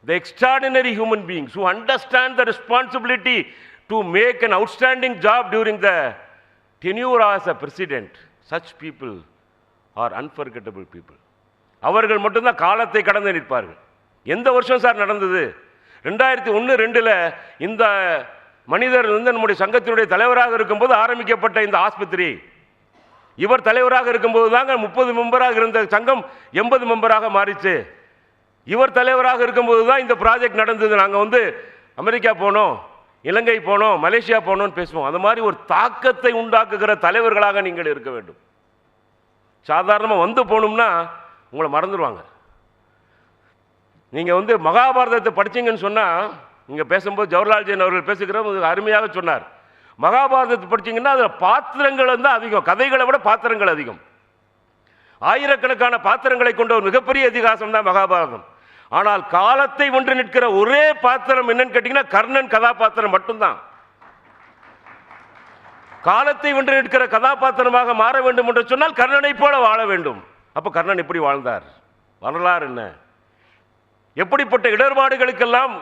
the extraordinary human beings who understand the responsibility to make an outstanding job during the tenure as a president, such people are unforgettable people. அவர்கள் மட்டும்தான் காலத்தை கடந்து நிற்பார்கள். எந்த வருஷம் sir நடந்தது? 2001-2 இந்த மனிதர் நம்முடைய சங்கத்தினுடைய தலைவராக இருக்கும்போது ஆரம்பிக்கப்பட்ட இந்த ஆஸ்பத்திரி, இவர் தலைவராக இருக்கும்போது தாங்க 30 மெம்பராக இருந்த சங்கம் 80 மெம்பராக மாறிச்சு. இவர் தலைவராக இருக்கும்போது தான் இந்த ப்ராஜெக்ட் நடந்தது. நாங்கள் அமெரிக்கா போனோம், இலங்கை போனோம், மலேசியா போனோம்னு பேசுவோம். அந்த மாதிரி ஒரு தாக்கத்தை உண்டாக்குகிற தலைவர்களாக நீங்கள் இருக்க வேண்டும். சாதாரணமாக போகணும்னா உங்களை மறந்துடுவாங்க. நீங்கள் மகாபாரதத்தை படிச்சீங்கன்னு சொன்னால், இங்கே பேசும்போது ஜவஹர்லால் அவர்கள் பேசுகிற அருமையாக சொன்னார். மகாபாரதத்தை படிச்சீங்கன்னா அதில் பாத்திரங்கள் அதிகம், கதைகளை விட பாத்திரங்கள் அதிகம். ஆயிரக்கணக்கான பாத்திரங்களை கொண்ட ஒரு மிகப்பெரிய இதிகாசம் தான் மகாபாரதம். ஆனால் காலத்தை வென்று நிற்கிற ஒரே பாத்திரம் என்னன்னு கேட்டீங்கன்னா கர்ணன் கதாபாத்திரம் மட்டும்தான். காலத்தை வென்று நிற்கிற கதாபாத்திரமாக மாற வேண்டும் என்று சொன்னால் கர்ணனை போல வாழ வேண்டும். அப்ப கர்ணன் எப்படி வாழ்ந்தார்? வரலாறு என்ன? எப்படிப்பட்ட இடர்பாடுகளுக்கெல்லாம்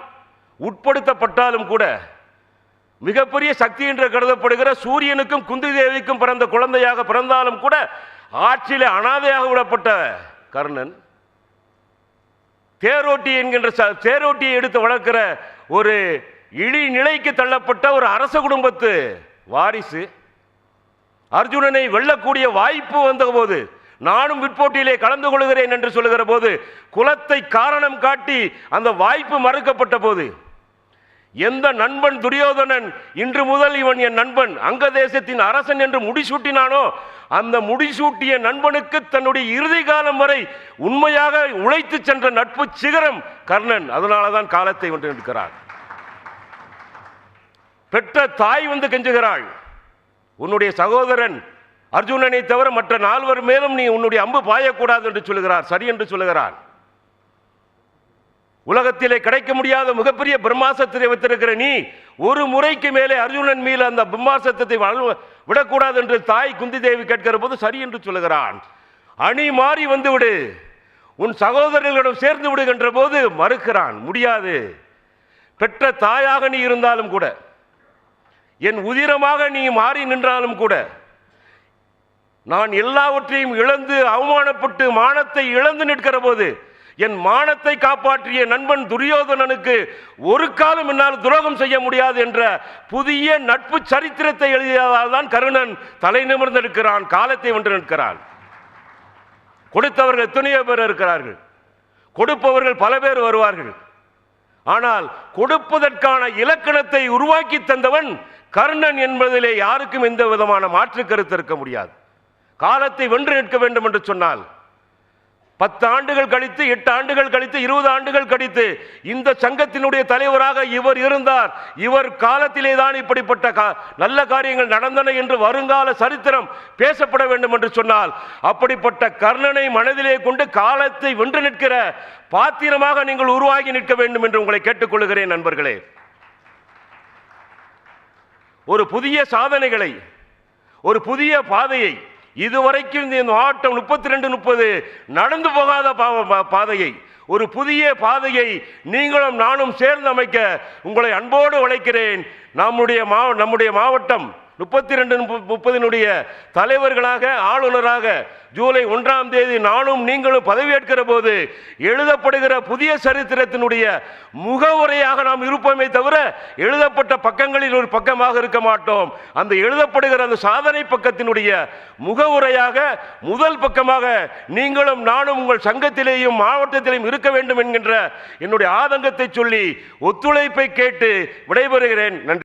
உட்படுத்தப்பட்டாலும் கூட மிகப்பெரிய சக்தி என்று கருதப்படுகிற சூரியனுக்கும் குந்தி தேவிக்கும் பிறந்த குழந்தையாக பிறந்தாலும் கூட ஆட்சியிலே அனாதையாக விடப்பட்ட கர்ணன், தேரோட்டி என்கின்ற தேரோட்டியை எடுத்து வளர்க்கிற ஒரு இழி நிலைக்கு தள்ளப்பட்ட ஒரு அரச குடும்பத்து வாரிசு, அர்ஜுனனை வெல்லக்கூடிய வாய்ப்பு வந்த போது நானும் விற்போட்டியிலே கலந்து கொள்கிறேன் என்று சொல்லுகிற போது குலத்தை காரணம் காட்டி அந்த வாய்ப்பு மறுக்கப்பட்ட போது, எந்த நண்பன் துரியோதனன் இன்று முதல் இவன் என் நண்பன், அங்க தேசத்தின் அரசன் என்று முடிசூட்டினானோ அந்த முடிசூட்டிய நண்பனுக்கு தன்னுடைய இறுதி காலம் வரை உண்மையாக உழைத்து சென்ற நட்பு சிகரம் கர்ணன். அதனாலதான் காலத்தை வென்று நிற்கிறார். பெற்ற தாய் கெஞ்சுகிறாள், உன்னுடைய சகோதரன் அர்ஜுனனை தவிர மற்ற 4 மேலும் நீ உன்னுடைய அம்பு பாயக்கூடாது என்று சொல்லுகிறார். சரி என்று சொல்லுகிறார். உலகத்திலே கிடைக்க முடியாத மிகப்பெரிய பிரம்மாசத்தை வைத்திருக்கிற நீ ஒரு முறைக்கு மேலே அர்ஜுனன் மீது அந்த பிரம்மாசத்தை விடக்கூடாது என்று தாய் குந்தி தேவி கேட்கிற போது சரி என்று சொல்லுகிறான். அணி மாறி விடு, உன் சகோதரர்களிடம் சேர்ந்து விடுகின்ற போது மறுக்கிறான். முடியாது, பெற்ற தாயாக நீ இருந்தாலும் கூட, என் உதிரமாக நீ மாறி நின்றாலும் கூட, நான் எல்லாவற்றையும் இழந்து அவமானப்பட்டு மானத்தை இழந்து நிற்கிற போது என் மானத்தை காப்பாற்றிய நண்பன் துரியோதனனுக்கு ஒரு காலம் என்னால் துரோகம் செய்ய முடியாது என்ற புதிய நட்பு சரித்திரத்தை எழுதியதால் தான் கர்ணன் தலை நிமிர்ந்து நிற்கிறான், காலத்தை வென்று நிற்கிறான். கொடுத்தவர்கள் எத்தனையோ பேர் இருக்கிறார்கள், கொடுப்பவர்கள் பல பேர் வருவார்கள். ஆனால் கொடுப்பதற்கான இலக்கணத்தை உருவாக்கி தந்தவன் கர்ணன் என்பதிலே யாருக்கும் எந்த விதமான மாற்று கருத்து இருக்க முடியாது. காலத்தை வென்று நிற்க வேண்டும் என்று சொன்னால் 10 ஆண்டுகள் கழித்து, 8 ஆண்டுகள் கழித்து, 20 ஆண்டுகள் கழித்து இந்த சங்கத்தினுடைய தலைவராக இவர் இருந்தார், இவர் காலத்திலே தான் இப்படிப்பட்ட நல்ல காரியங்கள் நடந்தன என்று வருங்கால சரித்திரம் பேசப்பட வேண்டும் என்று சொன்னால் அப்படிப்பட்ட கர்ணனை மனதிலே கொண்டு காலத்தை வென்று நிற்கிற பாத்திரமாக நீங்கள் உருவாகி நிற்க வேண்டும் என்று உங்களை கேட்டுக்கொள்கிறேன். நண்பர்களே, ஒரு புதிய சாதனைகளை, ஒரு புதிய பாதையை, இதுவரைக்கும் இந்த மாவட்டம் 32-30 நடந்து போகாத பாதையை, ஒரு புதிய பாதையை நீங்களும் நானும் சேர்ந்து அமைக்க உங்களை அன்போடு அழைக்கிறேன். நம்முடைய மாவட்டம் 32-30 தலைவர்களாக, ஆளுநராக ஜூலை 1ஆம் தேதி நானும் நீங்களும் பதவியேற்கிற போது எழுதப்படுகிற புதிய சரித்திரத்தினுடைய முகவுரையாக நாம் இருப்போமே தவிர எழுதப்பட்ட பக்கங்களில் ஒரு பக்கமாக இருக்க மாட்டோம். அந்த எழுதப்படுகிற அந்த சாதனை பக்கத்தினுடைய முகவுரையாக முதல் பக்கமாக நீங்களும் நானும் உங்கள் சங்கத்திலேயும் மாவட்டத்திலேயும் இருக்க வேண்டும் என்கின்ற என்னுடைய ஆதங்கத்தை சொல்லி ஒத்துழைப்பை கேட்டு விடைபெறுகிறேன். நன்றி.